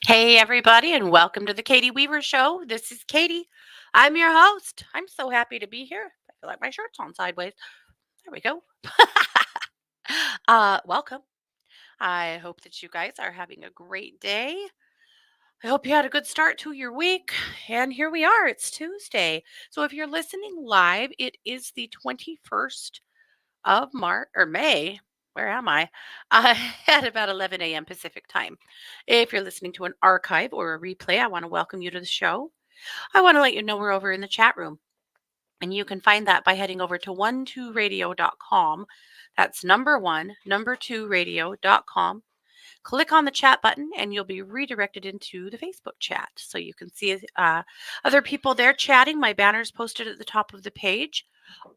Hey, everybody, and welcome to the Katie Weaver Show. This is Katie. I'm your host. I'm so happy to be here. I feel like my shirt's on sideways. There we go. Welcome. I hope that you guys are having a great day. I hope you had a good start to your week. And here we are. It's Tuesday. So if you're listening live, it is the 21st of March or May. Where am I? At about 11 a.m. Pacific time. If you're listening to an archive or a replay, I want to welcome you to the show. I want to let you know we're over in the chat room, and you can find that by heading over to 12radio.com. That's number two radio.com. Click on the chat button, and you'll be redirected into the Facebook chat. So you can see other people there chatting. My banner's posted at the top of the page.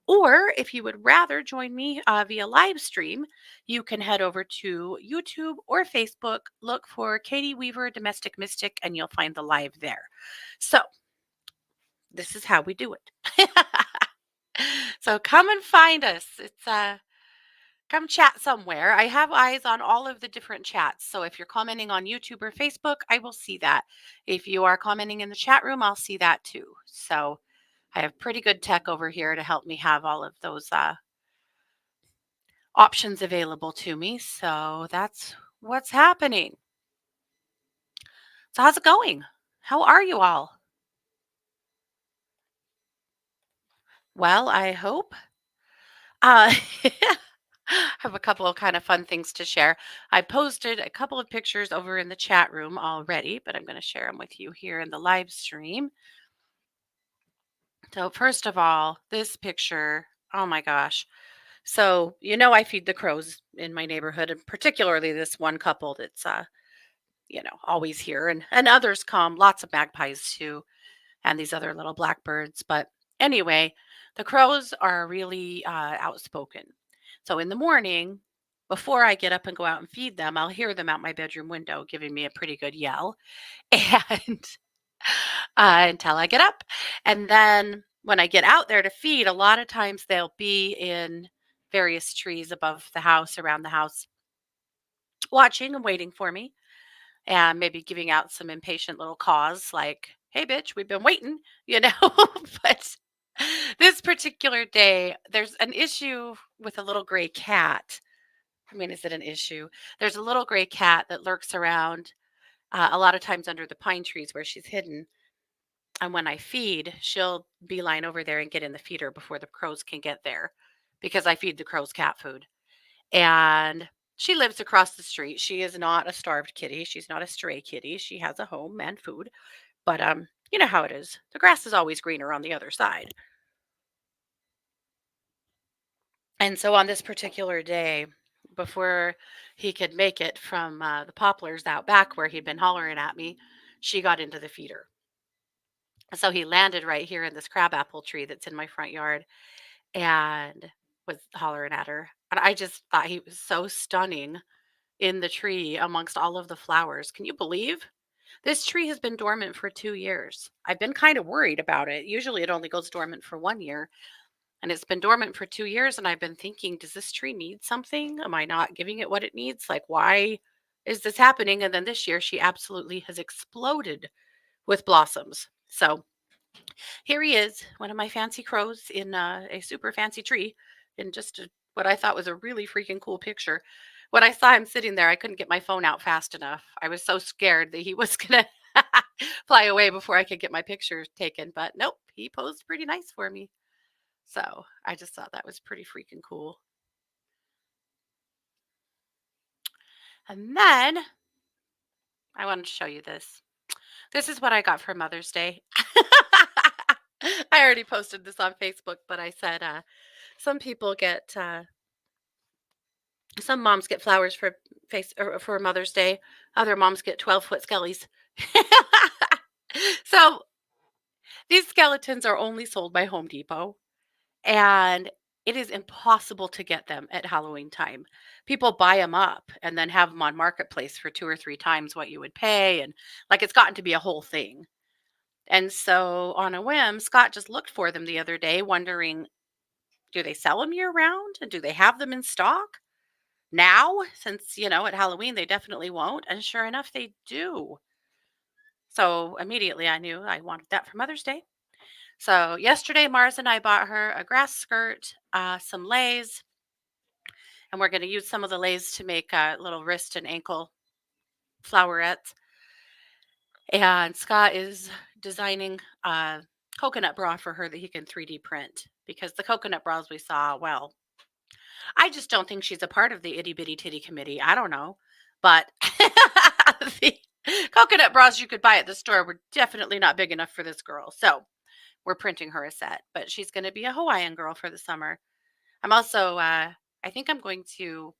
Or if you would rather join me via live stream, you can head over to YouTube or Facebook, look for Katie Weaver Domestic Mystic, and you'll find the live there. So this is how we do it. So come and find us. It's come chat somewhere. I have eyes on all of the different chats. So if you're commenting on YouTube or Facebook, I will see that. If you are commenting in the chat room, I'll see that too. So I have pretty good tech over here to help me have all of those options available to me. So that's what's happening. So, how's it going? How are you all? Well, I hope. I have a couple of kind of fun things to share. I posted a couple of pictures over in the chat room already, but I'm going to share them with you here in the live stream. So, first of all, this picture, oh my gosh. So, I feed the crows in my neighborhood, and particularly this one couple that's always here, and others come, lots of magpies too, and these other little blackbirds. But anyway, the crows are really outspoken. So in the morning, before I get up and go out and feed them, I'll hear them out my bedroom window giving me a pretty good yell, and until I get up. And then when I get out there to feed, a lot of times they'll be in various trees above the house, around the house, watching and waiting for me and maybe giving out some impatient little caws like, "Hey, bitch, we've been waiting," you know. But this particular day, there's an issue with a little gray cat. I mean, is it an issue? There's a little gray cat that lurks around a lot of times under the pine trees where she's hidden. And when I feed, she'll beeline over there and get in the feeder before the crows can get there because I feed the crows cat food. And she lives across the street. She is not a starved kitty. She's not a stray kitty. She has a home and food. But you know how it is. The grass is always greener on the other side. And so on this particular day, before he could make it from the poplars out back where he'd been hollering at me, she got into the feeder. So he landed right here in this crabapple tree that's in my front yard and was hollering at her. And I just thought he was so stunning in the tree amongst all of the flowers. Can you believe? This tree has been dormant for 2 years. I've been kind of worried about it. Usually it only goes dormant for 1 year, and it's been dormant for 2 years, and I've been thinking, does this tree need something? Am I not giving it what it needs? Like, why is this happening? And then this year she absolutely has exploded with blossoms. So here he is, one of my fancy crows in a super fancy tree in just what I thought was a really freaking cool picture. When I saw him sitting there, I couldn't get my phone out fast enough. I was so scared that he was going to fly away before I could get my picture taken. But nope, he posed pretty nice for me. So I just thought that was pretty freaking cool. And then I wanted to show you this. This is what I got for Mother's Day. I already posted this on Facebook, but I said some people get some moms get flowers for face or for Mother's Day. Other moms get 12-foot skellies. So these skeletons are only sold by Home Depot, and it is impossible to get them at Halloween time. People buy them up and then have them on Marketplace for 2 or 3 times what you would pay, and like it's gotten to be a whole thing. And so on a whim, Scott just looked for them the other day, wondering, do they sell them year round? And do they have them in stock now? Since, at Halloween, they definitely won't. And sure enough, they do. So immediately I knew I wanted that for Mother's Day. So yesterday, Mars and I bought her a grass skirt, some lays, and we're going to use some of the lays to make little wrist and ankle flowerettes. And Scott is designing a coconut bra for her that he can 3D print because the coconut bras we saw, well, I just don't think she's a part of the itty bitty titty committee. I don't know. But the coconut bras you could buy at the store were definitely not big enough for this girl. So we're printing her a set, but she's going to be a Hawaiian girl for the summer. I'm also, I think I'm going to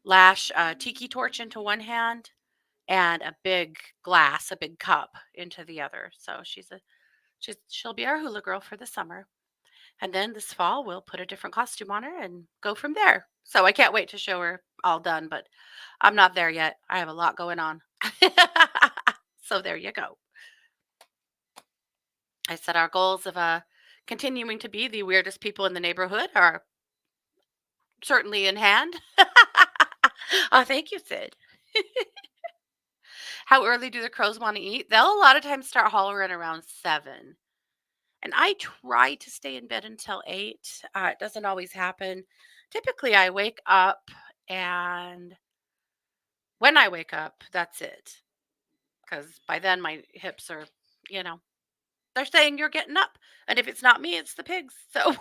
lash a tiki torch into one hand and a big glass, a big cup into the other. So she'll be our hula girl for the summer. And then this fall we'll put a different costume on her and go from there. So I can't wait to show her all done, but I'm not there yet. I have a lot going on. So there you go. I said our goals of continuing to be the weirdest people in the neighborhood are certainly in hand. Oh, thank you, Sid. How early do the crows want to eat? They'll a lot of times start hollering around 7. And I try to stay in bed until 8. It doesn't always happen. Typically, I wake up, and when I wake up, that's it. Because by then my hips are, you know, they're saying you're getting up. And if it's not me, it's the pigs. So,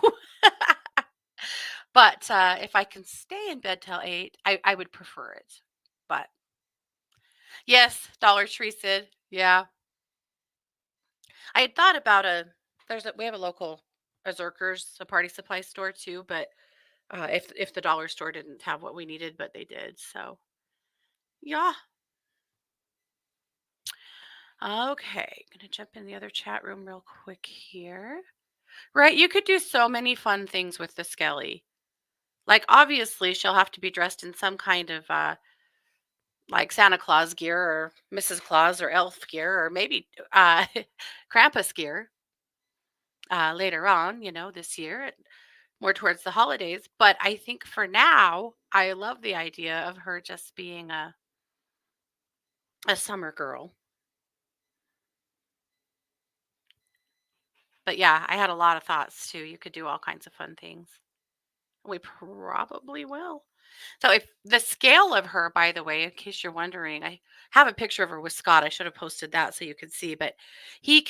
but if I can stay in bed till 8, I would prefer it. But yes, Dollar Tree Sid. Yeah. I had thought about we have a local a Zerkers, a party supply store too, but if the dollar store didn't have what we needed, but they did. So yeah. Okay. Gonna jump in the other chat room real quick here. Right, you could do so many fun things with the Skelly. Like obviously she'll have to be dressed in some kind of like Santa Claus gear or Mrs. Claus or elf gear or maybe Krampus gear later on, this year, more towards the holidays. But I think for now, I love the idea of her just being a summer girl. But yeah, I had a lot of thoughts too. You could do all kinds of fun things. We probably will. So if the scale of her, by the way, in case you're wondering, I have a picture of her with Scott. I should have posted that so you could see, but he's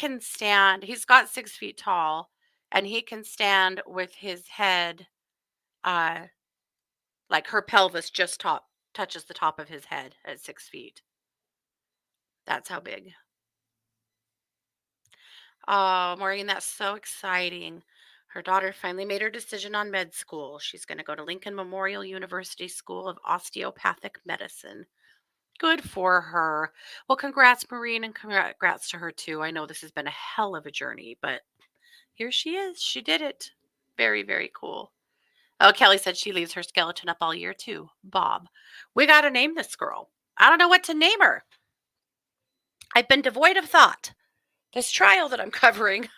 got 6 feet tall, and he can stand with his head, uh, like her pelvis just touches the top of his head at 6 feet. That's how big. Oh, Maureen, that's so exciting. Her daughter finally made her decision on med school. She's going to go to Lincoln Memorial University School of Osteopathic Medicine. Good for her. Well, congrats, Maureen, and congrats to her too. I know this has been a hell of a journey, but here she is. She did it. Very, very cool. Oh, Kelly said she leaves her skeleton up all year too. Bob. We got to name this girl. I don't know what to name her. I've been devoid of thought. This trial that I'm covering.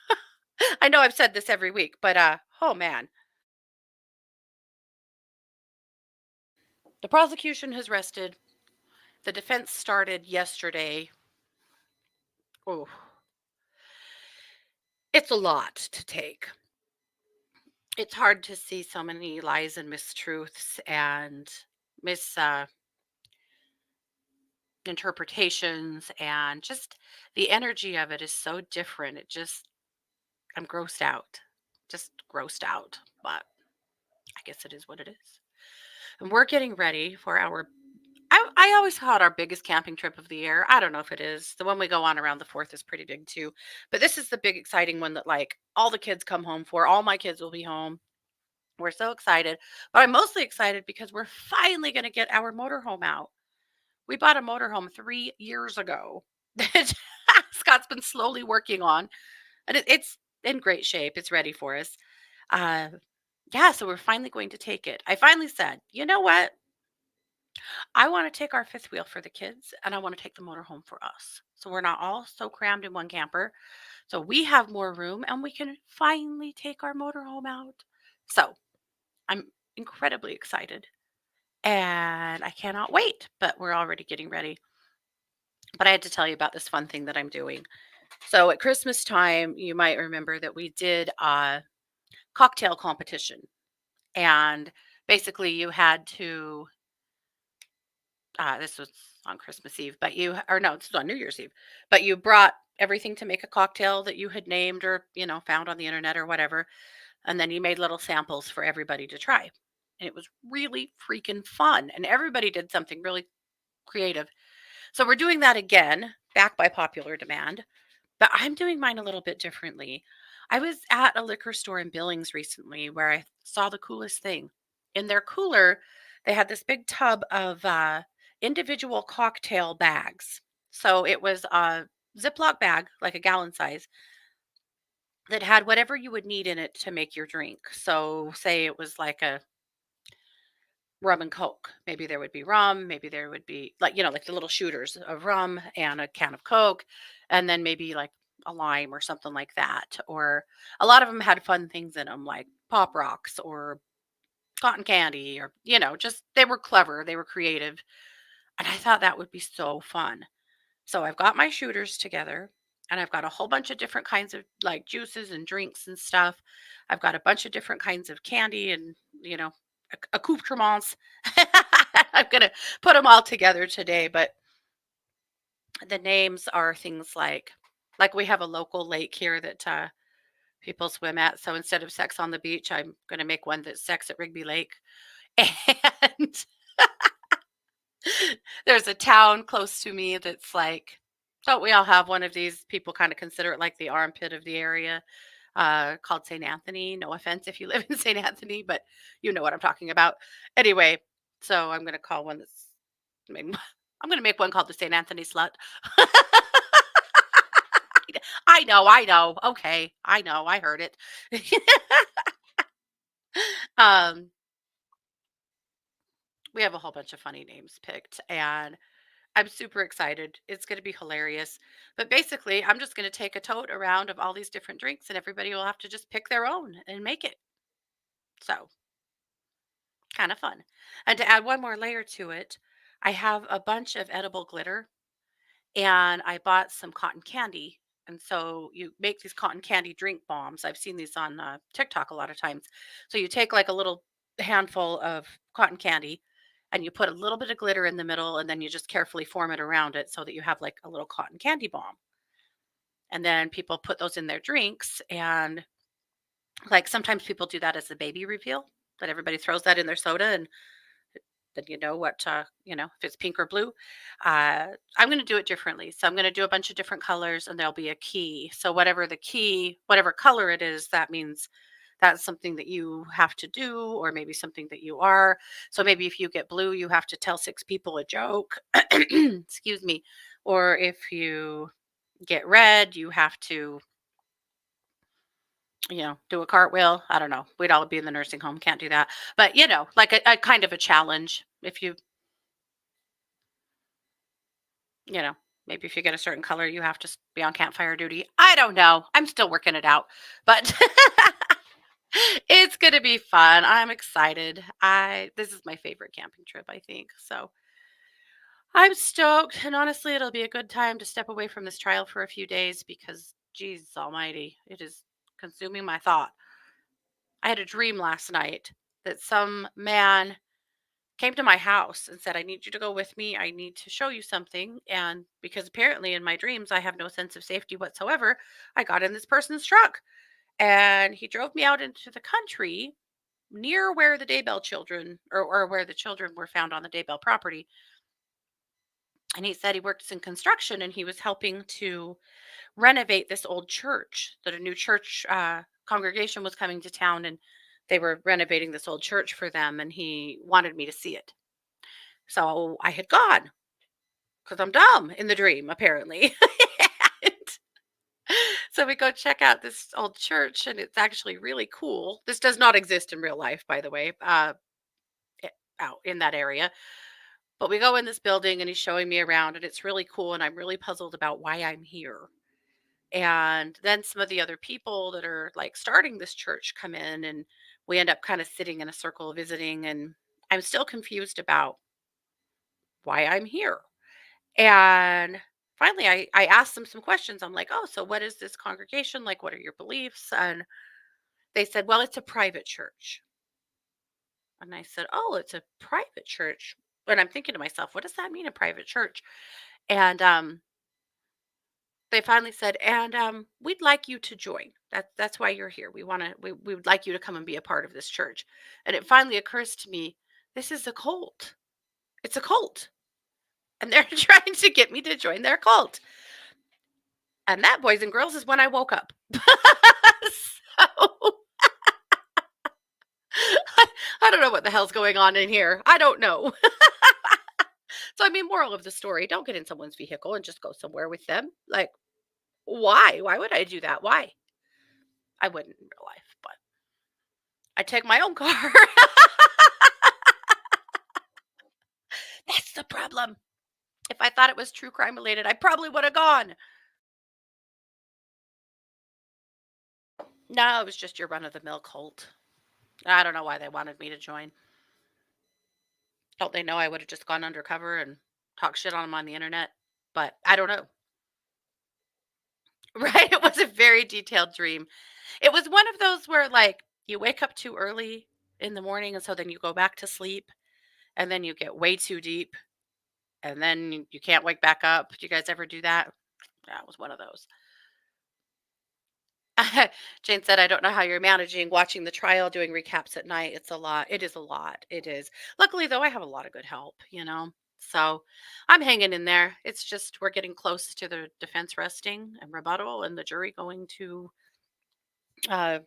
I know I've said this every week, but oh man. The prosecution has rested. The defense started yesterday. Oh, it's a lot to take. It's hard to see so many lies and mistruths and misinterpretations, and just the energy of it is so different. I'm grossed out. Just grossed out. But I guess it is what it is. And we're getting ready for I always call it our biggest camping trip of the year. I don't know if it is. The one we go on around the 4th is pretty big too. But this is the big exciting one that like all the kids come home for. All my kids will be home. We're so excited. But I'm mostly excited because we're finally going to get our motorhome out. We bought a motorhome 3 years ago that Scott's been slowly working on, and it's in great shape. It's ready for us. Uh, yeah, so we're finally going to take it. I finally said, you know what? I want to take our fifth wheel for the kids, and I want to take the motorhome for us. So we're not all so crammed in one camper. So we have more room, and we can finally take our motorhome out. So I'm incredibly excited, and I cannot wait. But we're already getting ready. But I had to tell you about this fun thing that I'm doing. So at Christmas time, you might remember that we did a cocktail competition. And basically, you had to, this was on Christmas Eve, but or no, this was on New Year's Eve, but you brought everything to make a cocktail that you had named or, found on the internet or whatever. And then you made little samples for everybody to try. And it was really freaking fun. And everybody did something really creative. So we're doing that again, back by popular demand. But I'm doing mine a little bit differently. I was at a liquor store in Billings recently where I saw the coolest thing. In their cooler, they had this big tub of individual cocktail bags. So it was a Ziploc bag, like a gallon size, that had whatever you would need in it to make your drink. So, say it was like a rum and coke. Maybe there would be rum, maybe there would be like, like the little shooters of rum and a can of coke, and then maybe like a lime or something like that. Or a lot of them had fun things in them like pop rocks or cotton candy or, just they were clever, they were creative. And I thought that would be so fun. So I've got my shooters together and I've got a whole bunch of different kinds of like juices and drinks and stuff. I've got a bunch of different kinds of candy and, accoutrements. I'm going to put them all together today, but the names are things like we have a local lake here that people swim at. So instead of Sex on the Beach, I'm going to make one that's Sex at Rigby Lake. And there's a town close to me that's like, don't we all have one of these? People kind of consider it like the armpit of the area, called St. Anthony. No offense if you live in St. Anthony, but you know what I'm talking about. Anyway, so I'm going to call one that's, I'm going to make one called the St. Anthony Slut. I know. Okay, I know. I heard it. um, we have a whole bunch of funny names picked, and I'm super excited. It's going to be hilarious. But basically, I'm just going to take a tote around of all these different drinks, and everybody will have to just pick their own and make it. So, kind of fun. And to add one more layer to it, I have a bunch of edible glitter and I bought some cotton candy. And so you make these cotton candy drink bombs. I've seen these on TikTok a lot of times. So you take like a little handful of cotton candy and you put a little bit of glitter in the middle and then you just carefully form it around it so that you have like a little cotton candy bomb. And then people put those in their drinks. And like sometimes people do that as a baby reveal, that everybody throws that in their soda and then you know what, if it's pink or blue. I'm going to do it differently. So I'm going to do a bunch of different colors and there'll be a key. So whatever the key, whatever color it is, that means that's something that you have to do, or maybe something that you are. So maybe if you get blue, you have to tell six people a joke. Excuse me. Or if you get red, you have to, do a cartwheel. I don't know. We'd all be in the nursing home. Can't do that. But, like a kind of a challenge. If you, you know, maybe if you get a certain color, you have to be on campfire duty. I don't know. I'm still working it out, but it's going to be fun. I'm excited. This is my favorite camping trip, I think. So I'm stoked. And honestly, it'll be a good time to step away from this trial for a few days because, Jesus almighty, it is consuming my thought. I had a dream last night that some man came to my house and said, I need you to go with me. I need to show you something. And because apparently in my dreams, I have no sense of safety whatsoever, I got in this person's truck and he drove me out into the country near where the Daybell children or where the children were found on the Daybell property. And he said he worked in construction and he was helping to renovate this old church, that a new church congregation was coming to town and they were renovating this old church for them. And he wanted me to see it. So I had gone because I'm dumb in the dream, apparently. And so we go check out this old church, and it's actually really cool. This does not exist in real life, by the way, out in that area. But we go in this building, and he's showing me around, and it's really cool. And I'm really puzzled about why I'm here. And then some of the other people that are like starting this church come in, and we end up kind of sitting in a circle visiting. And I'm still confused about why I'm here. And finally I asked them some questions. I'm like, "Oh, so what is this congregation like? What are your beliefs?" And they said, "Well, it's a private church." And I said, "Oh, it's a private church." And I'm thinking to myself, "What does that mean, a private church?" And they finally said, "And we'd like you to join. That's why you're here. We would like you to come and be a part of this church." And it finally occurs to me, this is a cult. It's a cult. And they're trying to get me to join their cult. And that, boys and girls, is when I woke up. So I don't know what the hell's going on in here. I don't know. So I mean, moral of the story, don't get in someone's vehicle and just go somewhere with them. Like, why? Why would I do that? Why? I wouldn't in real life, but I take my own car. That's the problem. If I thought it was true crime related, I probably would have gone. No, it was just your run of the mill cult. I don't know why they wanted me to join. Don't they know I would have just gone undercover and talked shit on them on the internet? But I don't know. Right? It was a very detailed dream. It was one of those where, like, you wake up too early in the morning, and so then you go back to sleep, and then you get way too deep, and then you can't wake back up. Do you guys ever do that? That was one of those. Jane said, "I don't know how you're managing watching the trial, doing recaps at night. It's a lot. It is a lot. It is. Luckily, though, I have a lot of good help. So I'm hanging in there. It's just we're getting close to the defense resting and rebuttal, and the jury going to uh,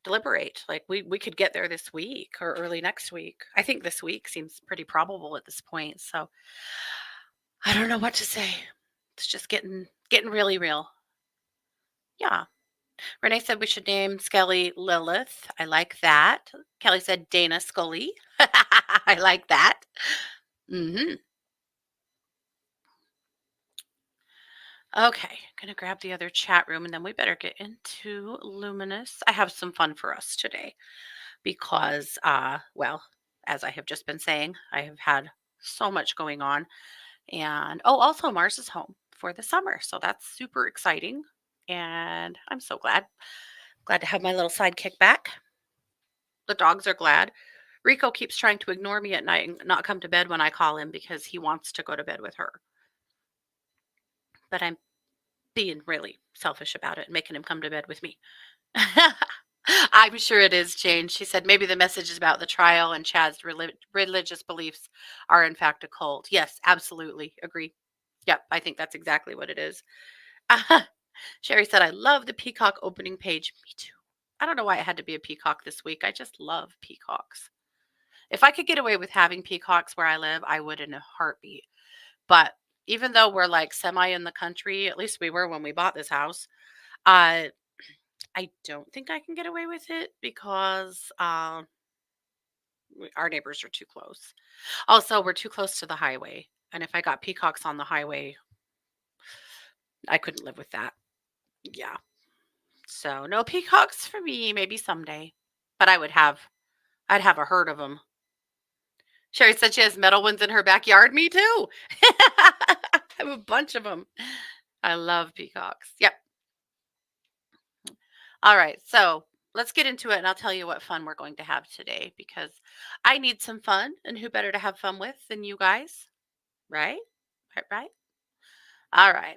deliberate. Like we could get there this week or early next week. I think this week seems pretty probable at this point. So I don't know what to say. It's just getting really real. Yeah. Renee said we should name Skelly Lilith. I like that. Kelly said Dana Scully. I like that. Hmm. Okay, gonna grab the other chat room and then we better get into Luminous. I have some fun for us today because, well, as I have just been saying, I have had so much going on. And oh, also Mars is home for the summer. So that's super exciting. And I'm so glad to have my little sidekick back. The dogs are glad. Rico keeps trying to ignore me at night and not come to bed when I call him because he wants to go to bed with her. But I'm being really selfish about it and making him come to bed with me. I'm sure it is, Jane. She said maybe the message is about the trial and Chad's religious beliefs are in fact a cult. Yes, absolutely. Agree. Yep, I think that's exactly what it is. Sherry said, I love the peacock opening page. Me too. I don't know why it had to be a peacock this week. I just love peacocks. If I could get away with having peacocks where I live, I would in a heartbeat. But even though we're like semi in the country, at least we were when we bought this house, uh, I don't think I can get away with it because our neighbors are too close. Also, we're too close to the highway. And if I got peacocks on the highway, I couldn't live with that. Yeah. So no peacocks for me, maybe someday. But I'd have a herd of them. Sherry said she has metal ones in her backyard. Me too. I have a bunch of them. I love peacocks. Yep. All right. So let's get into it and I'll tell you what fun we're going to have today because I need some fun. And who better to have fun with than you guys? Right? Right, right. All right.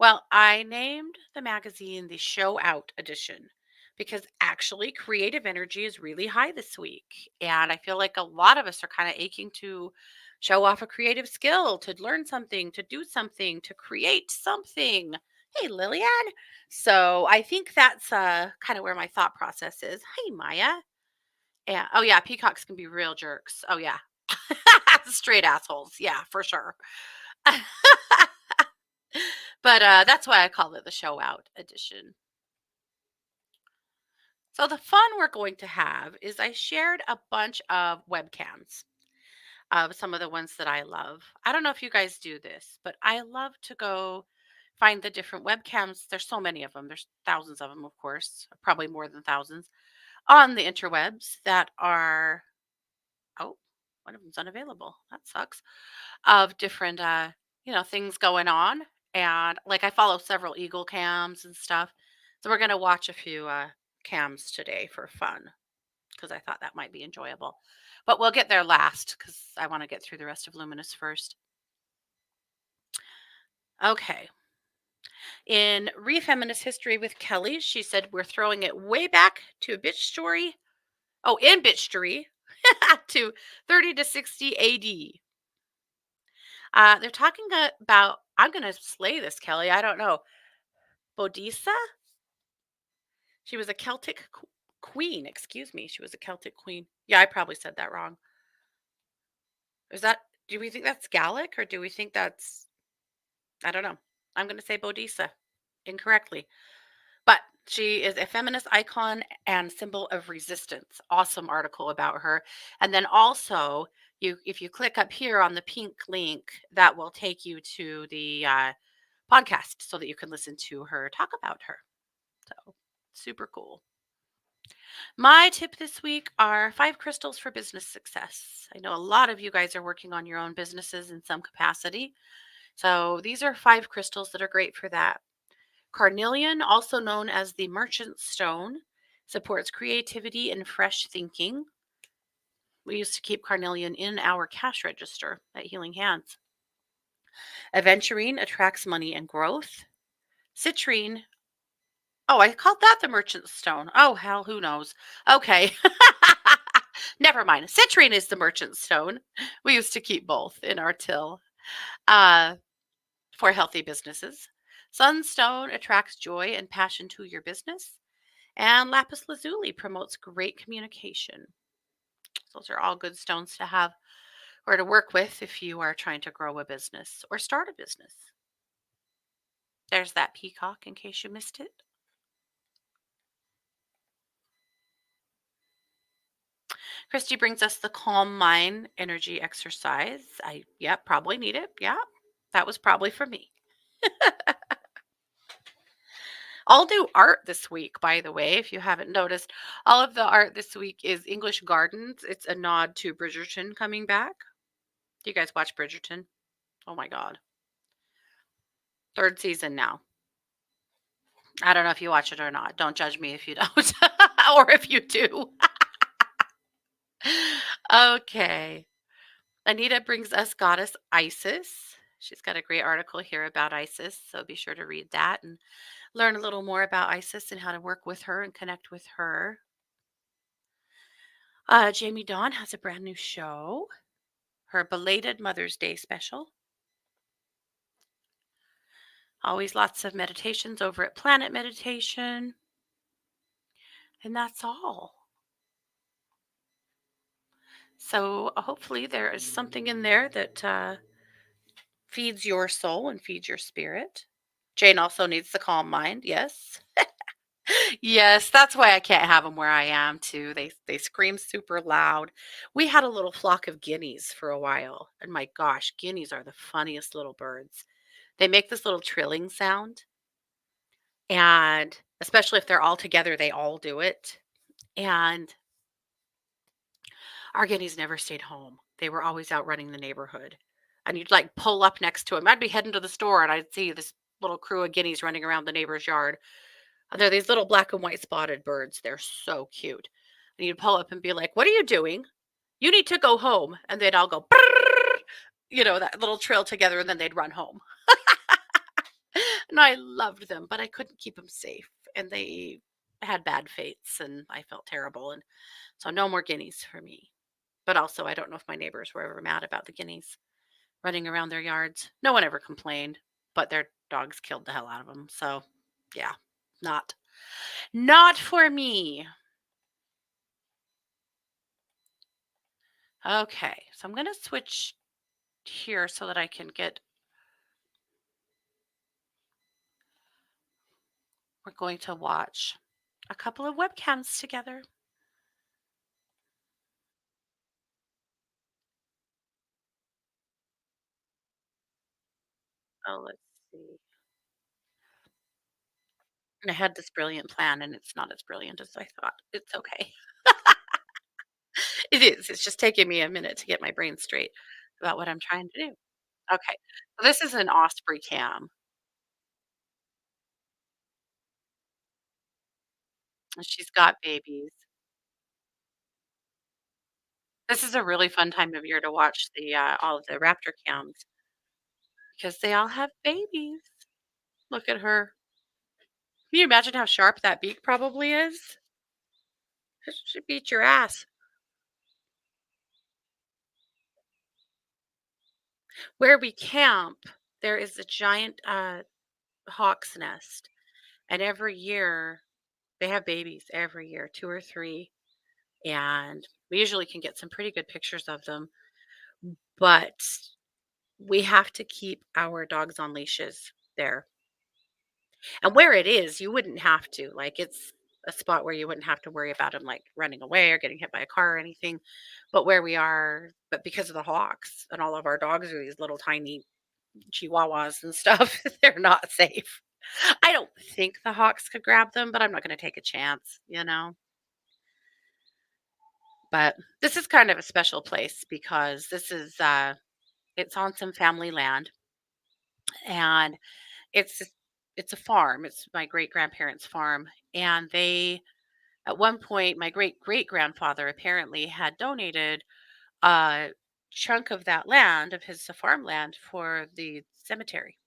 Well, I named the magazine the Show Out Edition because actually creative energy is really high this week. And I feel like a lot of us are kind of aching to show off a creative skill, to learn something, to do something, to create something. Hey, Lillian. So I think that's kind of where my thought process is. Hey, Maya. Yeah. Oh, yeah. Peacocks can be real jerks. Oh, yeah. Straight assholes. Yeah, for sure. But that's why I call it the Show Out Edition. So the fun we're going to have is I shared a bunch of webcams of some of the ones that I love. I don't know if you guys do this, but I love to go find the different webcams. There's so many of them. There's thousands of them, of course, probably more than thousands on the interwebs that are, oh, one of them's unavailable. That sucks. Of different things going on. And like I follow several eagle cams and stuff. So we're going to watch a few cams today for fun because I thought that might be enjoyable. But we'll get there last because I want to get through the rest of Luminous first. Okay. In Refeminist History with Kelly, she said we're throwing it way back to a bitch story. Oh, in bitch story to 30 to 60 AD. They're talking about, I'm going to slay this, Kelly. I don't know. Bodisa? She was a Celtic queen. Excuse me. She was a Celtic queen. Yeah, I probably said that wrong. Is that, do we think that's Gallic or do we think that's, I don't know. I'm going to say Bodisa incorrectly. But she is a feminist icon and symbol of resistance. Awesome article about her. And then also, if you click up here on the pink link, that will take you to the podcast so that you can listen to her talk about her. So super cool. My tip this week are 5 crystals for business success. I know a lot of you guys are working on your own businesses in some capacity. So these are 5 crystals that are great for that. Carnelian, also known as the merchant stone, supports creativity and fresh thinking. We used to keep carnelian in our cash register at Healing Hands. Aventurine attracts money and growth. Citrine, oh, I called that the merchant stone. Oh, hell, who knows? Okay. Never mind. Citrine is the merchant stone. We used to keep both in our till uh, for healthy businesses. Sunstone attracts joy and passion to your business. And lapis lazuli promotes great communication. Those are all good stones to have or to work with if you are trying to grow a business or start a business. There's that peacock in case you missed it. Christy brings us the calm mind energy exercise. Probably need it. Yeah, that was probably for me. I'll do art this week, by the way, if you haven't noticed. All of the art this week is English Gardens. It's a nod to Bridgerton coming back. Do you guys watch Bridgerton? Oh my God. 3rd season now. I don't know if you watch it or not. Don't judge me if you don't, or if you do. Okay. Anita brings us goddess Isis. She's got a great article here about Isis, so be sure to read that and learn a little more about Isis and how to work with her and connect with her. Jamie Dawn has a brand new show, her belated Mother's Day special. Always lots of meditations over at Planet Meditation. And that's all. So hopefully there is something in there that feeds your soul and feeds your spirit. Jane also needs the calm mind. Yes. Yes, that's why I can't have them where I am too. They scream super loud. We had a little flock of guineas for a while, and my gosh, guineas are the funniest little birds. They make this little trilling sound, and especially if they're all together, they all do it. And our guineas never stayed home. They were always out running the neighborhood. And you'd like pull up next to them. I'd be heading to the store and I'd see this little crew of guineas running around the neighbor's yard. And they're these little black and white spotted birds. They're so cute. And you'd pull up and be like, "What are you doing? You need to go home." And they'd all go, "Brrr," that little trill together, and then they'd run home. And I loved them, but I couldn't keep them safe. And they had bad fates, and I felt terrible. And so no more guineas for me. But also, I don't know if my neighbors were ever mad about the guineas running around their yards. No one ever complained, but their dogs killed the hell out of them. So, yeah, not for me. Okay, so I'm going to switch here so that I can get. We're going to watch a couple of webcams together. Oh, let's see. And I had this brilliant plan, and it's not as brilliant as I thought. It's okay. It is. It's just taking me a minute to get my brain straight about what I'm trying to do. Okay. This is an osprey cam, and she's got babies. This is a really fun time of year to watch all of the raptor cams because they all have babies. Look at her. Can you imagine how sharp that beak probably is? It should beat your ass. Where we camp, there is a giant hawk's nest, and every year they have babies every year, 2 or 3, and we usually can get some pretty good pictures of them, but we have to keep our dogs on leashes there. And where it is, you wouldn't have to. Like, it's a spot where you wouldn't have to worry about them, like, running away or getting hit by a car or anything. But where we are, but because of the hawks and all of our dogs are these little tiny chihuahuas and stuff, they're not safe. I don't think the hawks could grab them, but I'm not going to take a chance, you know? But this is kind of a special place because it's on some family land, and it's it's a farm. It's my great grandparents' farm, and they at one point, my great great grandfather apparently had donated a chunk of that land, of his farmland, for the cemetery,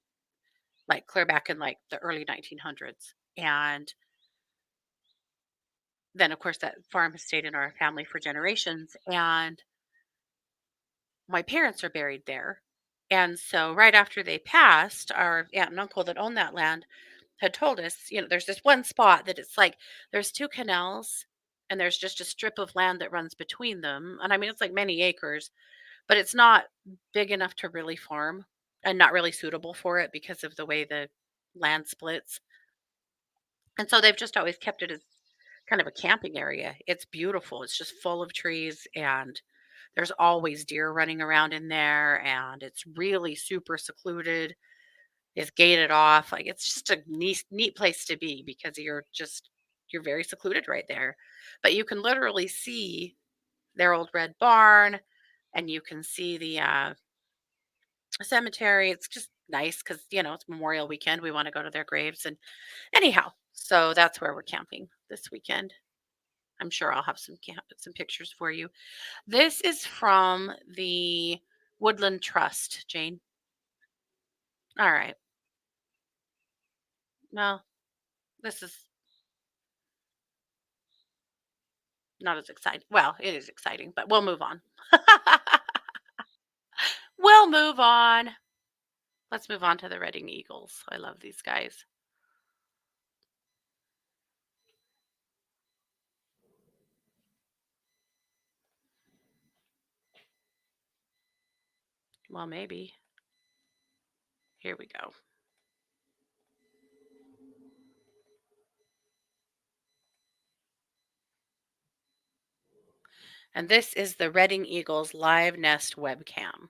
like clear back in like the early 1900s. And then, of course, that farm has stayed in our family for generations. And my parents are buried there. And so, right after they passed, our aunt and uncle that owned that land had told us, there's this one spot that it's like there's two canals and there's just a strip of land that runs between them. And I mean, it's like many acres, but it's not big enough to really farm and not really suitable for it because of the way the land splits. And so they've just always kept it as kind of a camping area. It's beautiful. It's just full of trees, and there's always deer running around in there, and it's really super secluded. It's gated off. Like, it's just a neat place to be because you're very secluded right there. But you can literally see their old red barn, and you can see the cemetery. It's just nice because it's Memorial Weekend. We want to go to their graves, and anyhow, so that's where we're camping this weekend. I'm sure I'll have some pictures for you. This is from the Woodland Trust, Jane. All right. Well, this is not as exciting. Well, it is exciting, but we'll move on. We'll move on. Let's move on to the Reading Eagles. I love these guys. Well, maybe. Here we go. And this is the Reading Eagles live nest webcam.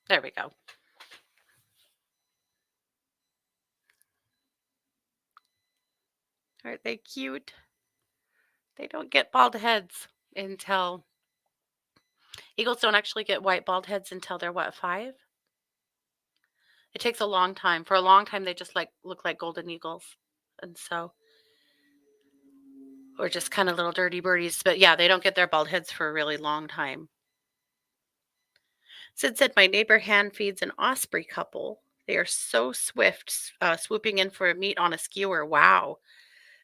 There we go. Aren't they cute? They don't get bald heads until eagles don't actually get white bald heads until they're what, 5? It takes a long time. For a long time they just like look like golden eagles. And so or just kind of little dirty birdies, but yeah, they don't get their bald heads for a really long time. Sid said my neighbor hand feeds an osprey couple. They are so swift, swooping in for meat on a skewer. Wow.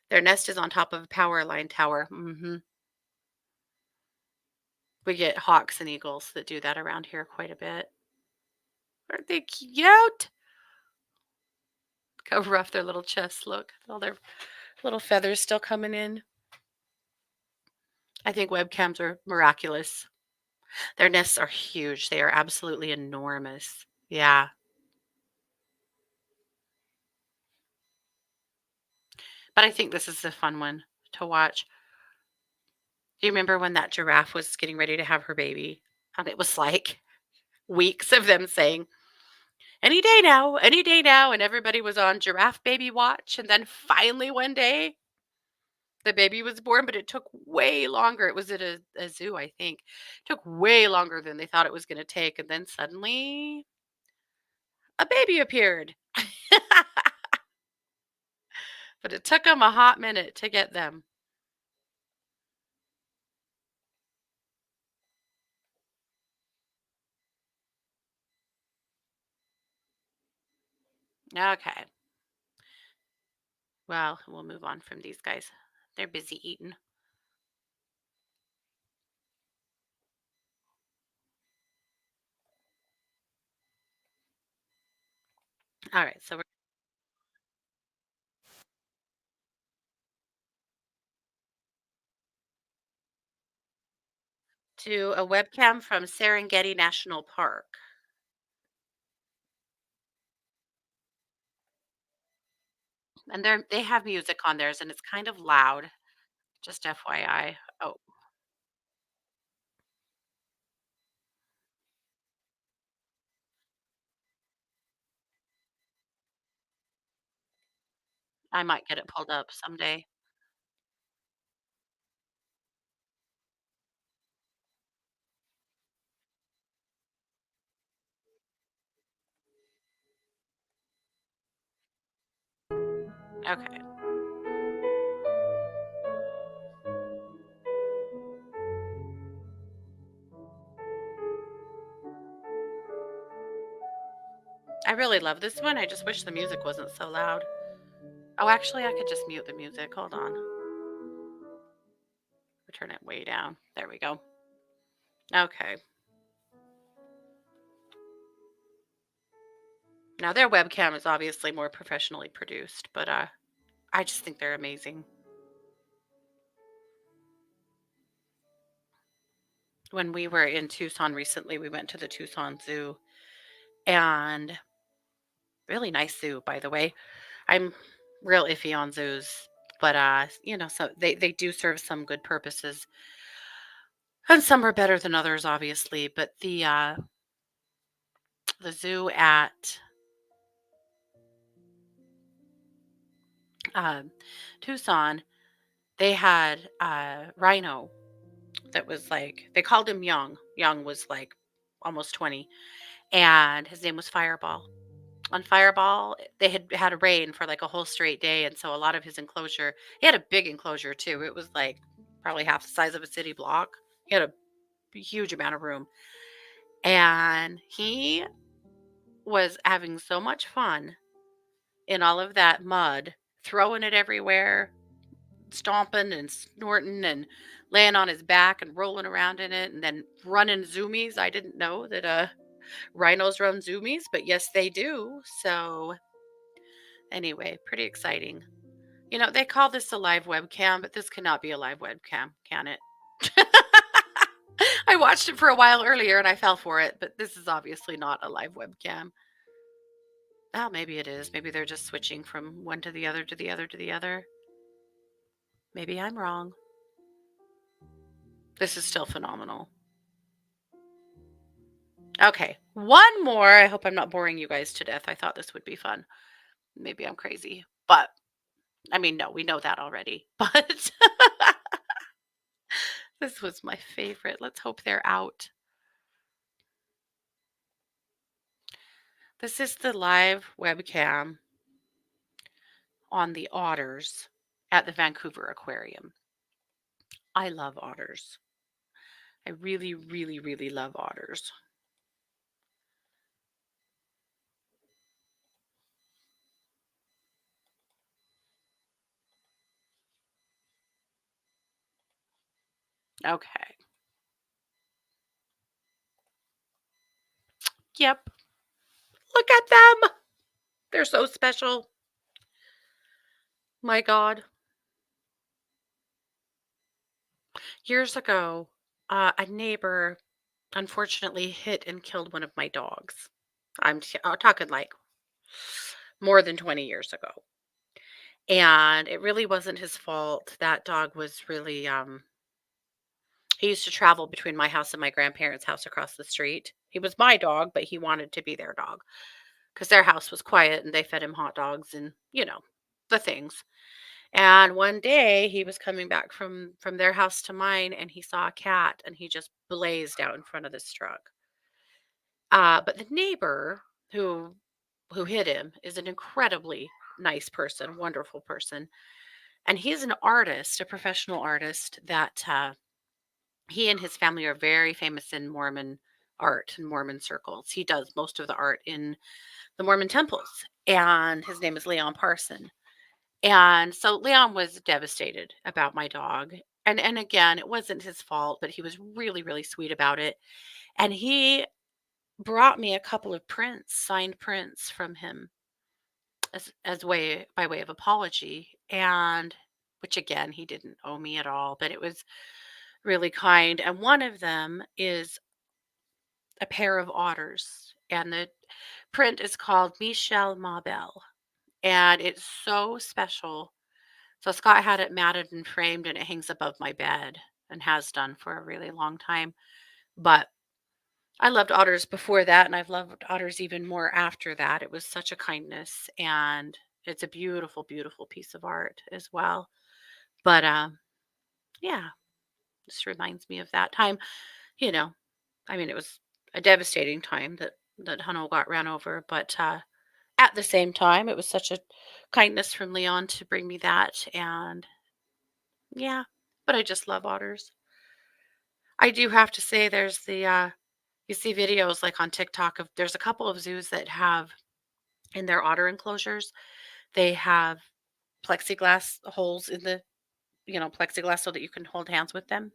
Their nest is on top of a power line tower. We get hawks and eagles that do that around here quite a bit. Aren't they cute? Look how rough their little chests look. All their little feathers still coming in. I think webcams are miraculous. Their nests are huge. They are absolutely enormous. Yeah. But I think this is a fun one to watch. Do you remember when that giraffe was getting ready to have her baby? And it was like weeks of them saying, any day now, any day now. And everybody was on giraffe baby watch. And then finally one day, The baby was born, but it took way longer. It was at a zoo, I think. Took way longer than they thought it was gonna take, and then suddenly a baby appeared. But it took them a hot minute to get them. Okay. Well, we'll move on from these guys. They're busy eating. All right, so we're to a webcam from Serengeti National Park. And they have music on theirs and it's kind of loud. Just FYI. Oh, I might get it pulled up someday. Okay. I really love this one. I just wish the music wasn't so loud. Oh, actually, I could just mute the music. Hold on. Turn it way down. There we go. Okay. Now their webcam is obviously more professionally produced, but I just think they're amazing. When we were in Tucson recently, we went to the Tucson Zoo and really nice zoo, by the way. I'm real iffy on zoos, but so they do serve some good purposes. And some are better than others, obviously. But the zoo at um, Tucson, they had a rhino that was like they called him Young. Young was like almost 20, and his name was Fireball. On Fireball, they had had a rain for like a whole straight day, and so a lot of his enclosure. He had a big enclosure too. It was like probably half the size of a city block. He had a huge amount of room, and he was having so much fun in all of that mud, throwing it everywhere, stomping and snorting and laying on his back and rolling around in it and then running zoomies. I didn't know that rhinos run zoomies, but yes, they do. So, anyway, pretty exciting. They call this a live webcam, but this cannot be a live webcam, can it? I watched it for a while earlier and I fell for it, but this is obviously not a live webcam. Oh, maybe it is. Maybe they're just switching from one to the other to the other to the other. Maybe I'm wrong. This is still phenomenal. Okay, one more. I hope I'm not boring you guys to death. I thought this would be fun. Maybe I'm crazy, but I mean, no, we know that already. But this was my favorite. Let's hope they're out. This is the live webcam on the otters at the Vancouver Aquarium. I love otters. I really, really, really love otters. Okay. Yep. Look at them. They're so special. My God. Years ago, a neighbor unfortunately hit and killed one of my dogs. I'm talking like more than 20 years ago. And it really wasn't his fault. That dog was really, he used to travel between my house and my grandparents' house across the street. He was my dog, but he wanted to be their dog because their house was quiet and they fed him hot dogs and, the things. And one day he was coming back from their house to mine and he saw a cat and he just blazed out in front of this truck. But the neighbor who hit him is an incredibly nice person, wonderful person. And he's an artist, a professional artist that he and his family are very famous in Mormon art and Mormon circles. He does most of the art in the Mormon temples. And his name is Leon Parson. And so Leon was devastated about my dog. And again, it wasn't his fault, but he was really, really sweet about it. And he brought me a couple of prints, signed prints from him as way by way of apology. And which again, he didn't owe me at all, but it was really kind. And one of them is a pair of otters. And the print is called Michel Mabel. And it's so special. So Scott had it matted and framed and it hangs above my bed and has done for a really long time. But I loved otters before that and I've loved otters even more after that. It was such a kindness and it's a beautiful, beautiful piece of art as well. But yeah, this reminds me of that time, you know. I mean, it was a devastating time that Hunnell got ran over, but at the same time, it was such a kindness from Leon to bring me that and yeah, but I just love otters. I do have to say there's the you see videos like on TikTok of there's a couple of zoos that have in their otter enclosures, they have plexiglass holes in the, plexiglass so that you can hold hands with them.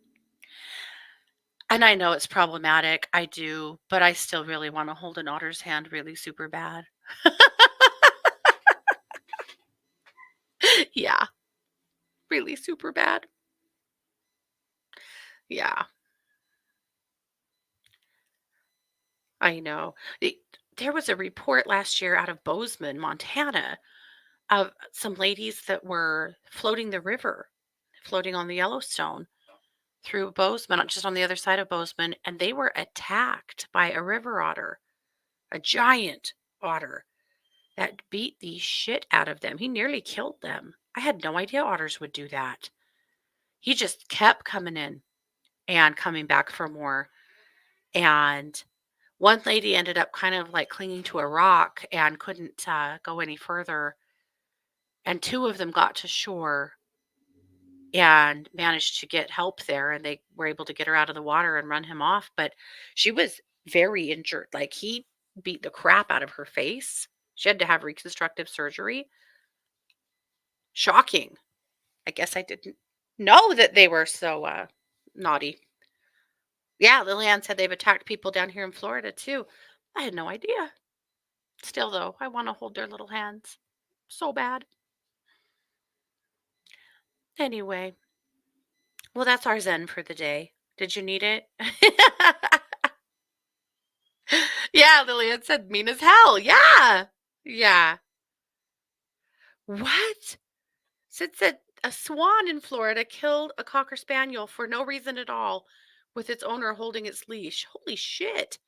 And I know it's problematic. I do, but I still really want to hold an otter's hand really super bad. Yeah, really super bad. Yeah, I know. There was a report last year out of Bozeman, Montana, of some ladies that were floating the river, floating on the Yellowstone through Bozeman, just on the other side of Bozeman, and they were attacked by a river otter, a giant otter that beat the shit out of them. He nearly killed them. I had no idea otters would do that. He just kept coming in and coming back for more. And one lady ended up kind of like clinging to a rock and couldn't go any further. And two of them got to shore and managed to get help there and they were able to get her out of the water and run him off, but she was very injured. Like he beat the crap out of her face. She had to have reconstructive surgery. Shocking. I guess I didn't know that they were so naughty. Yeah, Lillian said they've attacked people down here in Florida too. I had no idea. Still though, I want to hold their little hands so bad. Anyway, well that's our zen for the day. Did you need it? Yeah, Lillian said mean as hell. Yeah. Yeah. What? Sid said a swan in Florida killed a cocker spaniel for no reason at all, with its owner holding its leash. Holy shit.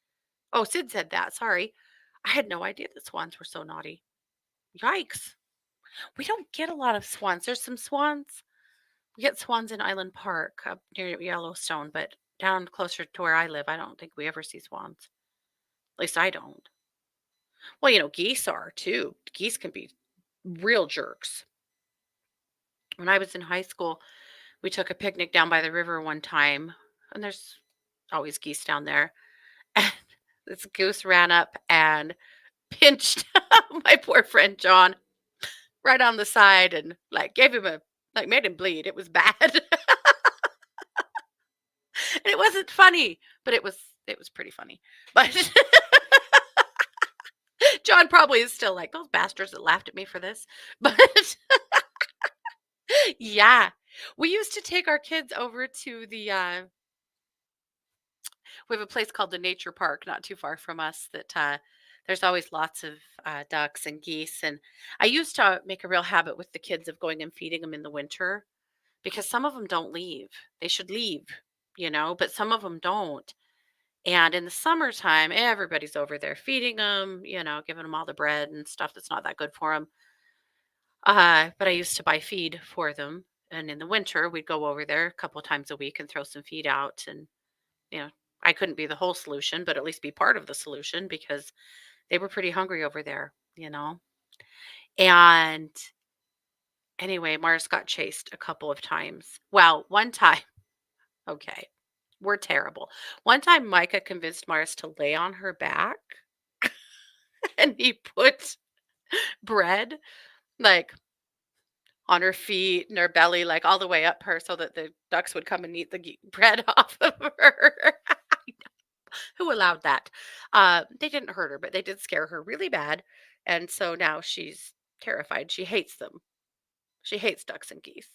Oh, Sid said that. Sorry. I had no idea that swans were so naughty. Yikes. We don't get a lot of swans. There's some swans. We get swans in Island Park up near Yellowstone, but down closer to where I live, I don't think we ever see swans. At least I don't. Well, geese are too. Geese can be real jerks. When I was in high school, we took a picnic down by the river one time, and there's always geese down there. And this goose ran up and pinched my poor friend John right on the side and like gave him made him bleed. It was bad. And it wasn't funny, but it was pretty funny. But John probably is still like those bastards that laughed at me for this. But yeah. We used to take our kids over to the we have a place called the Nature Park not too far from us that there's always lots of ducks and geese. And I used to make a real habit with the kids of going and feeding them in the winter because some of them don't leave. They should leave, but some of them don't. And in the summertime, everybody's over there feeding them, giving them all the bread and stuff that's not that good for them. But I used to buy feed for them. And in the winter, we'd go over there a couple times a week and throw some feed out. And, you know, I couldn't be the whole solution, but at least be part of the solution because they were pretty hungry over there. And anyway, Mars got chased a couple of times. Well, one time, okay, we're terrible. One time, Micah convinced Mars to lay on her back and he put bread like on her feet and her belly, like all the way up her so that the ducks would come and eat the bread off of her. Who allowed that? They didn't hurt her, but they did scare her really bad. And so now she's terrified. She hates them. She hates ducks and geese.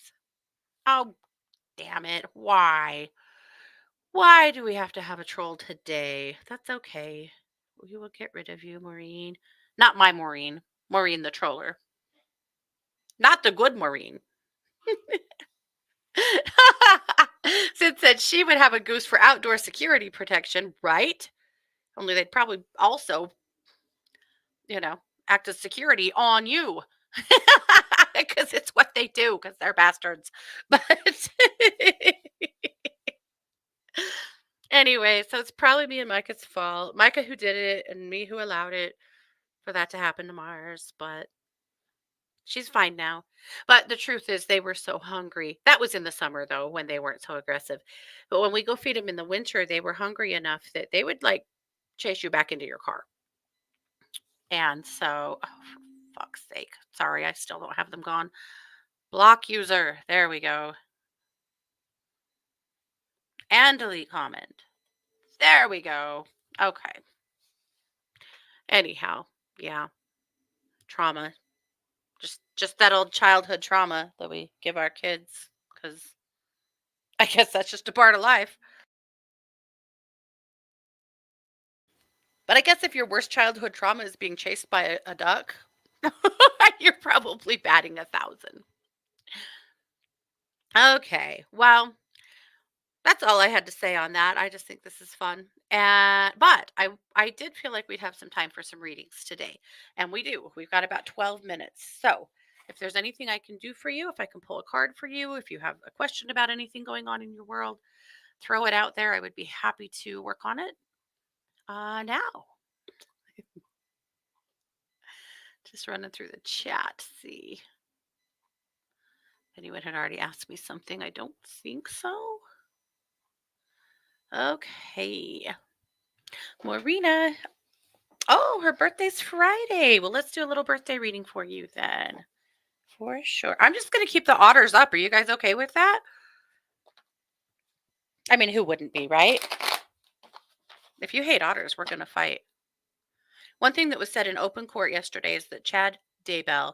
Oh, damn it. Why? Why do we have to have a troll today? That's okay. We will get rid of you, Maureen. Not my Maureen. Maureen the troller. Not the good Maureen. Sid said she would have a goose for outdoor security protection, right? Only they'd probably also, you know, act as security on you. Because it's what they do, because they're bastards. But anyway, so it's probably me and Micah's fault. Micah who did it, and me who allowed it for that to happen to Mars. But she's fine now. But the truth is, they were so hungry. That was in the summer, though, when they weren't so aggressive. But when we go feed them in the winter, they were hungry enough that they would like chase you back into your car. And so, oh, for fuck's sake. Sorry, I still don't have them gone. Block user. There we go. And delete comment. There we go. Okay. Anyhow, yeah, trauma. Just that old childhood trauma that we give our kids cuz I guess that's just a part of life. But I guess if your worst childhood trauma is being chased by a duck, you're probably batting 1,000. Okay. Well, that's all I had to say on that. I just think this is fun. And but I did feel like we'd have some time for some readings today. And we do. We've got about 12 minutes. So, if there's anything I can do for you, if I can pull a card for you, if you have a question about anything going on in your world, throw it out there. I would be happy to work on it. Now, just running through the chat, see if anyone had already asked me something. I don't think so. Okay. Morena. Oh, her birthday's Friday. Well, let's do a little birthday reading for you then. For sure. I'm just going to keep the otters up. Are you guys okay with that? I mean, who wouldn't be, right? If you hate otters, we're going to fight. One thing that was said in open court yesterday is that Chad Daybell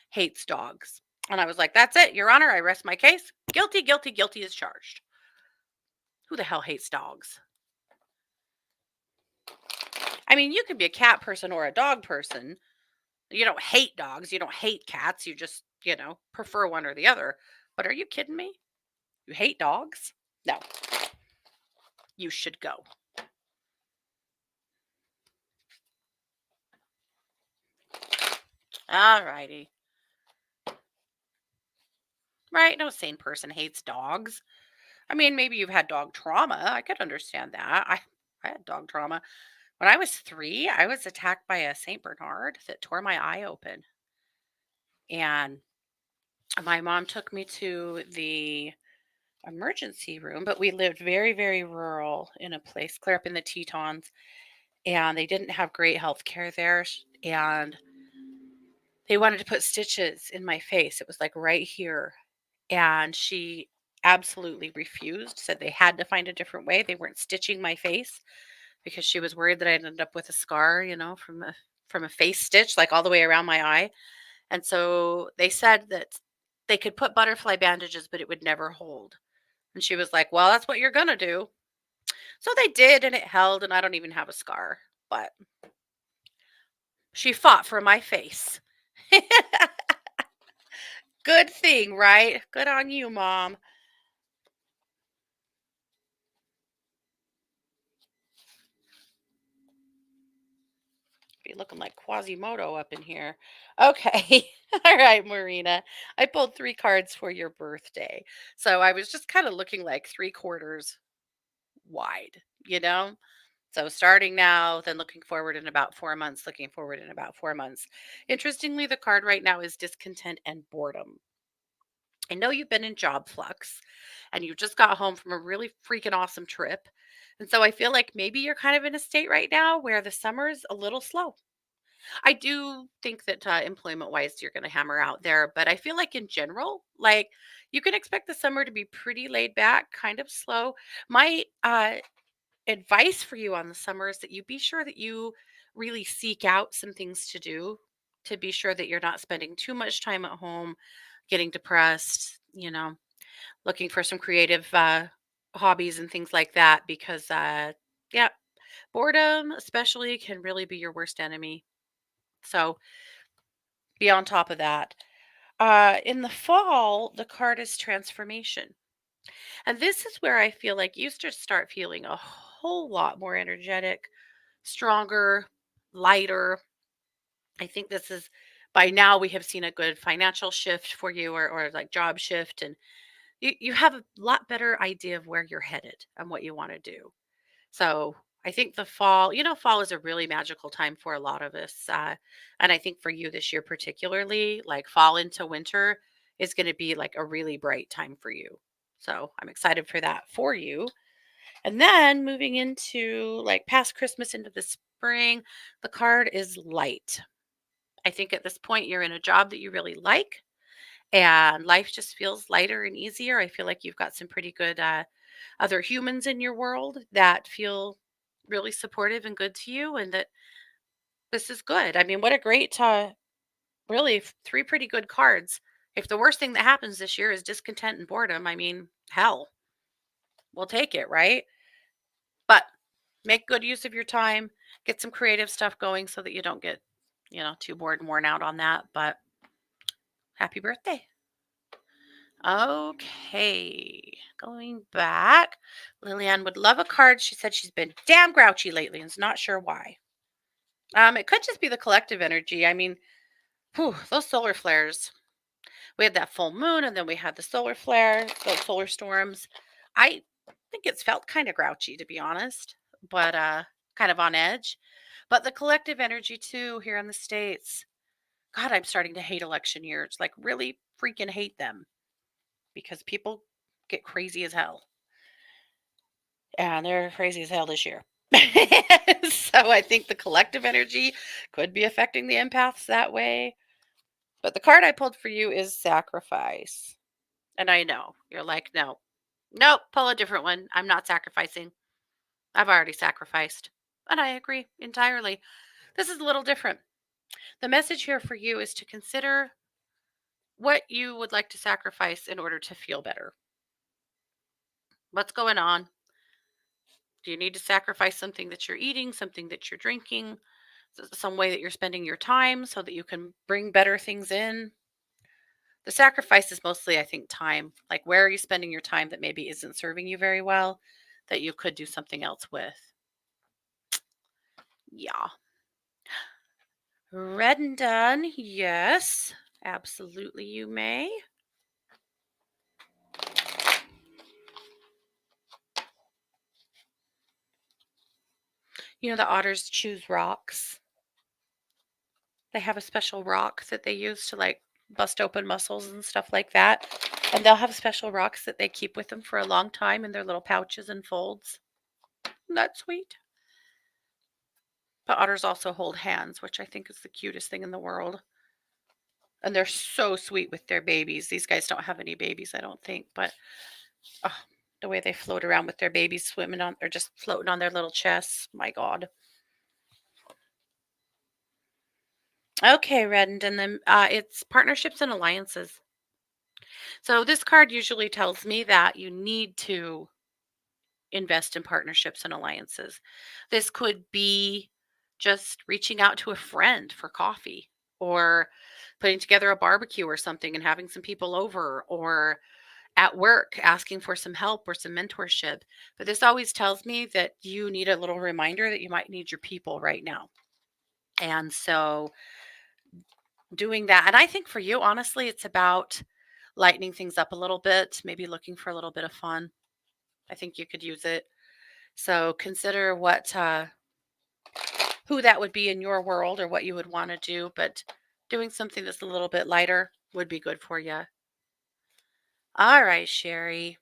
hates dogs. And I was like, that's it, Your Honor. I rest my case. Guilty, guilty, guilty is charged. Who the hell hates dogs? I mean, you could be a cat person or a dog person. You don't hate dogs. You don't hate cats. You just, prefer one or the other. But are you kidding me? You hate dogs? No. You should go. All righty. Right? No sane person hates dogs. I mean, maybe you've had dog trauma. I could understand that. I had dog trauma. When I was 3, I was attacked by a St. Bernard that tore my eye open. And my mom took me to the emergency room, but we lived very, very rural in a place clear up in the Tetons, and they didn't have great health care there. And they wanted to put stitches in my face. It was like right here. And she absolutely refused, said they had to find a different way. They weren't stitching my face because she was worried that I'd end up with a scar, from a face stitch, like all the way around my eye. And so they said that they could put butterfly bandages, but it would never hold. And she was like, well, that's what you're going to do. So they did, and it held, and I don't even have a scar. But she fought for my face. Good thing, right? Good on you, Mom. You're looking like Quasimodo up in here. Okay. All right, Marina. I pulled three cards for your birthday. So I was just kind of looking like three quarters wide, you know? So starting now, then looking forward in about 4 months, looking forward in about 4 months. Interestingly, the card right now is discontent and boredom. I know you've been in job flux and you just got home from a really freaking awesome trip. And so I feel like maybe you're kind of in a state right now where the summer's a little slow. I do think that employment wise, you're going to hammer out there, but I feel like in general, like you can expect the summer to be pretty laid back, kind of slow. My advice for you on the summer is that you be sure that you really seek out some things to do to be sure that you're not spending too much time at home getting depressed, looking for some creative hobbies and things like that because yeah, boredom especially can really be your worst enemy. So be on top of that. In the fall, the card is transformation. And this is where I feel like you just start feeling a whole lot more energetic, stronger, lighter. I think this is by now we have seen a good financial shift for you or like job shift. And you have a lot better idea of where you're headed and what you want to do. So I think the fall, fall is a really magical time for a lot of us. And I think for you this year, particularly, like fall into winter is going to be like a really bright time for you. So I'm excited for that for you. And then moving into like past Christmas into the spring, the card is light. I think at this point, you're in a job that you really like and life just feels lighter and easier. I feel like you've got some pretty good other humans in your world that feel really supportive and good to you, and that this is good. I mean, what a great, really, three pretty good cards. If the worst thing that happens this year is discontent and boredom, I mean, hell, we'll take it, right? But make good use of your time, get some creative stuff going so that you don't get, too bored and worn out on that. But happy birthday. Okay, going back. Lillian would love a card. She said she's been damn grouchy lately and is not sure why. It could just be the collective energy. I mean, whew, those solar flares. We had that full moon and then we had the solar flare, those solar storms. I think it's felt kind of grouchy to be honest, but kind of on edge. But the collective energy too here in the States. God, I'm starting to hate election years. Like really freaking hate them because people get crazy as hell. And they're crazy as hell this year. So I think the collective energy could be affecting the empaths that way. But the card I pulled for you is sacrifice. And I know you're like, no, nope, pull a different one. I'm not sacrificing. I've already sacrificed. And I agree entirely. This is a little different. The message here for you is to consider what you would like to sacrifice in order to feel better. What's going on? Do you need to sacrifice something that you're eating, something that you're drinking, some way that you're spending your time so that you can bring better things in? The sacrifice is mostly, I think, time. Like, where are you spending your time that maybe isn't serving you very well that you could do something else with? Yeah. Read and done. Yes, absolutely, you may. The otters choose rocks. They have a special rock that they use to like bust open muscles and stuff like that. And they'll have special rocks that they keep with them for a long time in their little pouches and folds. Isn't that sweet? But otters also hold hands, which I think is the cutest thing in the world. And they're so sweet with their babies. These guys don't have any babies, I don't think, but oh, the way they float around with their babies swimming on or just floating on their little chests. My God. Okay, Red, and then it's partnerships and alliances. So this card usually tells me that you need to invest in partnerships and alliances. This could be just reaching out to a friend for coffee or putting together a barbecue or something and having some people over or at work asking for some help or some mentorship. But this always tells me that you need a little reminder that you might need your people right now. And so doing that, and I think for you, honestly, it's about lightening things up a little bit, maybe looking for a little bit of fun. I think you could use it. So consider who that would be in your world or what you would want to do, but doing something that's a little bit lighter would be good for you. All right, Sherry.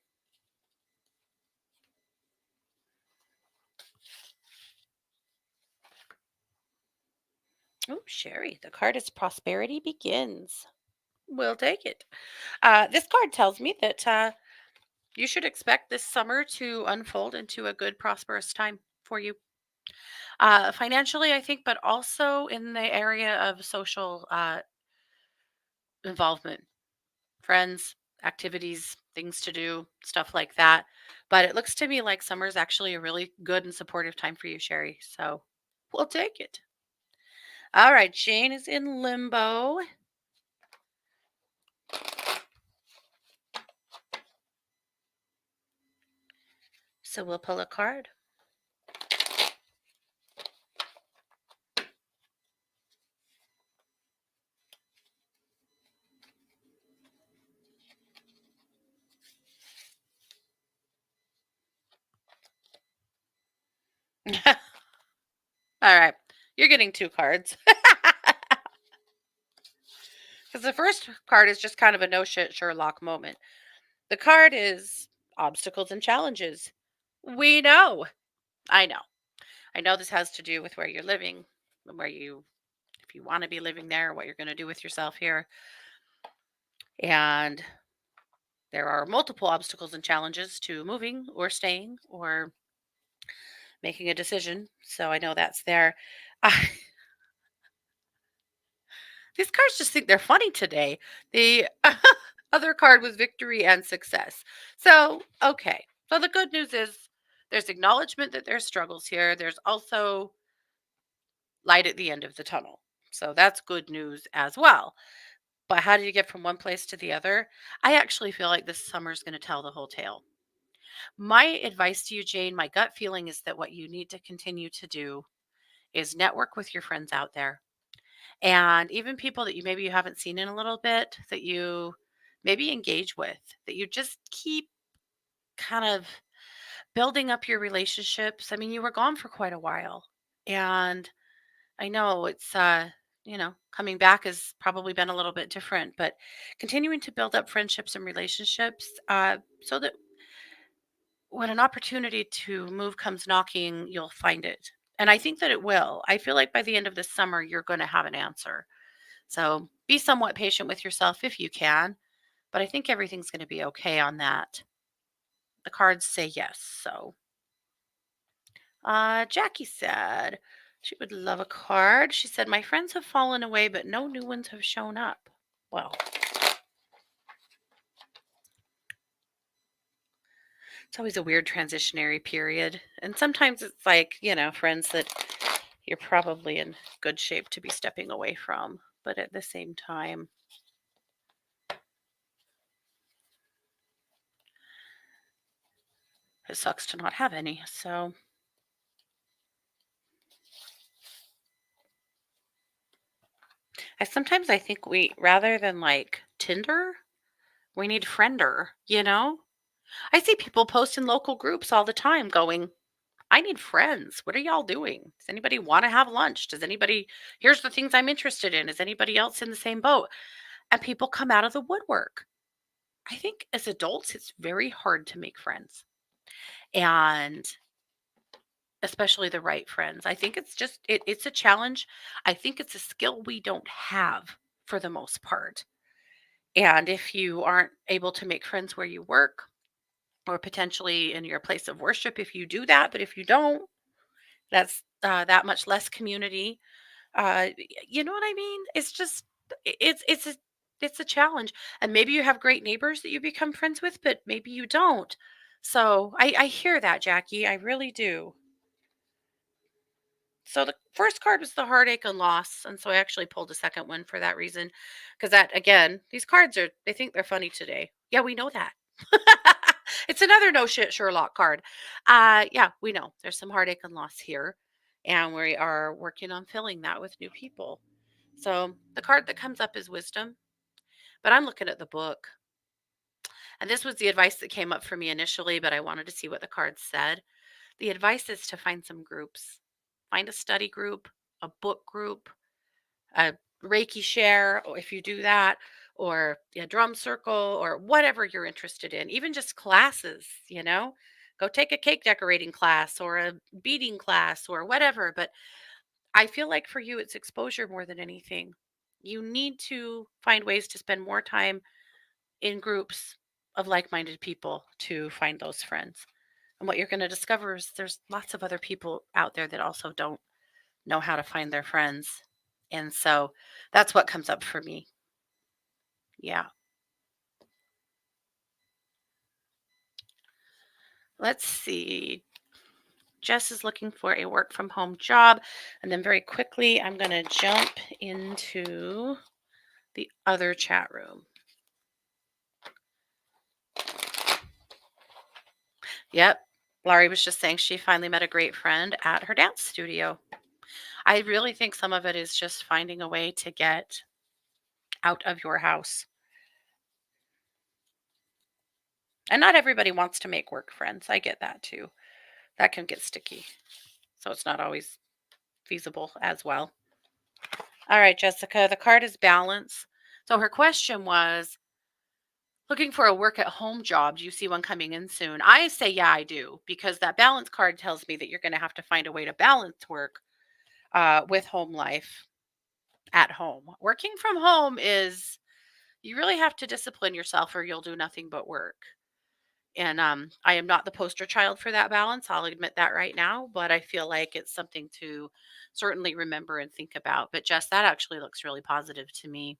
Oh, Sherry, the card is prosperity begins. We'll take it. This card tells me that you should expect this summer to unfold into a good, prosperous time for you. Financially, I think, but also in the area of social involvement, friends, activities, things to do, stuff like that. But it looks to me like summer is actually a really good and supportive time for you, Sherry. So we'll take it. All right, Jane is in limbo. So we'll pull a card. All right, you're getting two cards. Because the first card is just kind of a no shit Sherlock moment. The card is obstacles and challenges. We know. I know. I know this has to do with where you're living, where you, if you want to be living there, what you're going to do with yourself here. And there are multiple obstacles and challenges to moving or staying or making a decision. So I know that's there. I, these cards just think they're funny today. The other card was victory and success. So, okay. So the good news is there's acknowledgement that there's struggles here. There's also light at the end of the tunnel. So that's good news as well. But how do you get from one place to the other? I actually feel like this summer is going to tell the whole tale. My advice to you, Jane, my gut feeling is that what you need to continue to do is network with your friends out there. And even people that you haven't seen in a little bit that you maybe engage with, that you just keep kind of building up your relationships. I mean, you were gone for quite a while. And I know coming back has probably been a little bit different, but continuing to build up friendships and relationships so that when an opportunity to move comes knocking, you'll find it. And I think that it will. I feel like by the end of this summer, you're going to have an answer. So be somewhat patient with yourself if you can, but I think everything's going to be okay on that. The cards say yes. So Jackie said she would love a card. She said, my friends have fallen away, but no new ones have shown up. Well, it's always a weird transitionary period. And sometimes it's like, friends that you're probably in good shape to be stepping away from. But at the same time, it sucks to not have any. So I think we, rather than like Tinder, we need Friender. I see people post in local groups all the time going, I need friends. What are y'all doing? Does anybody want to have lunch? Here's the things I'm interested in. Is anybody else in the same boat? And people come out of the woodwork. I think as adults, it's very hard to make friends, and especially the right friends. I think it's a challenge. I think it's a skill we don't have for the most part. And if you aren't able to make friends where you work or potentially in your place of worship, if you do that, but if you don't, that's that much less community. You know what I mean? It's just it's a challenge, and maybe you have great neighbors that you become friends with, but maybe you don't. So I hear that, Jackie. I really do. So the first card was the heartache and loss, and so I actually pulled a second one for that reason, because that again, these cards they think they're funny today. Yeah, we know that. It's another no shit Sherlock card. Yeah, we know there's some heartache and loss here, and we are working on filling that with new people. So the card that comes up is wisdom, but I'm looking at the book. And this was the advice that came up for me initially, but I wanted to see what the cards said. The advice is to find some groups. Find a study group, a book group, a Reiki share, or if you do that, or a drum circle, or whatever you're interested in, even just classes, go take a cake decorating class or a beading class or whatever. But I feel like for you, it's exposure more than anything. You need to find ways to spend more time in groups of like minded people to find those friends. And what you're going to discover is there's lots of other people out there that also don't know how to find their friends. And so that's what comes up for me. Yeah. Let's see. Jess is looking for a work from home job. And then very quickly, I'm going to jump into the other chat room. Yep. Laurie was just saying she finally met a great friend at her dance studio. I really think some of it is just finding a way to get out of your house. And not everybody wants to make work friends. I get that too. That can get sticky. So it's not always feasible as well. All right, Jessica, the card is balance. So her question was looking for a work at home job. Do you see one coming in soon? I say, yeah, I do, because that balance card tells me that you're going to have to find a way to balance work with home life at home. Working from home is, you really have to discipline yourself or you'll do nothing but work. And I am not the poster child for that balance. I'll admit that right now, but I feel like it's something to certainly remember and think about. But Jess, that actually looks really positive to me.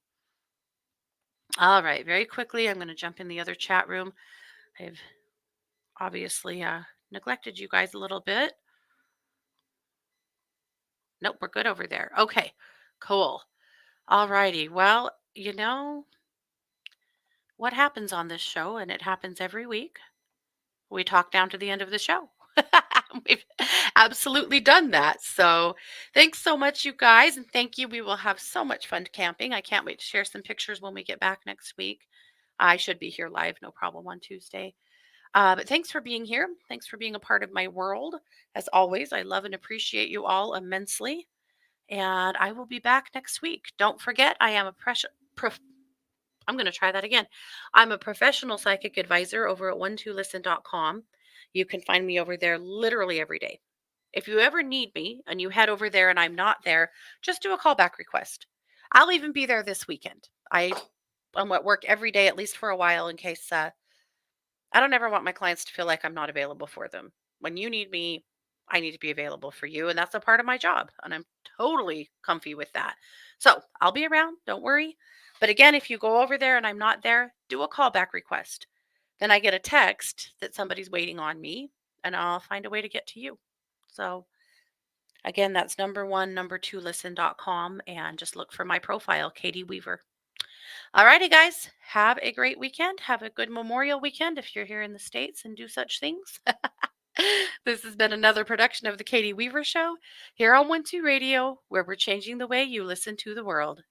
All right, very quickly, I'm going to jump in the other chat room. I've obviously neglected you guys a little bit. Nope, we're good over there. Okay, cool. All righty. Well, what happens on this show, and it happens every week. We talk down to the end of the show. We've absolutely done that. So thanks so much, you guys. And thank you. We will have so much fun camping. I can't wait to share some pictures when we get back next week. I should be here live, no problem, on Tuesday. But thanks for being here. Thanks for being a part of my world. As always, I love and appreciate you all immensely. And I will be back next week. Don't forget, I am a I'm going to try that again. I'm a professional psychic advisor over at 12listen.com. You can find me over there literally every day. If you ever need me and you head over there and I'm not there, just do a callback request. I'll even be there this weekend. I'm at work every day, at least for a while, in case I don't ever want my clients to feel like I'm not available for them. When you need me, I need to be available for you. And that's a part of my job. And I'm totally comfy with that. So I'll be around. Don't worry. But again, if you go over there and I'm not there, do a callback request. Then I get a text that somebody's waiting on me and I'll find a way to get to you. So again, that's number2listen.com and just look for my profile, Katie Weaver. All righty, guys. Have a great weekend. Have a good Memorial weekend if you're here in the States and do such things. This has been another production of The Katie Weaver Show here on 12 Radio, where we're changing the way you listen to the world.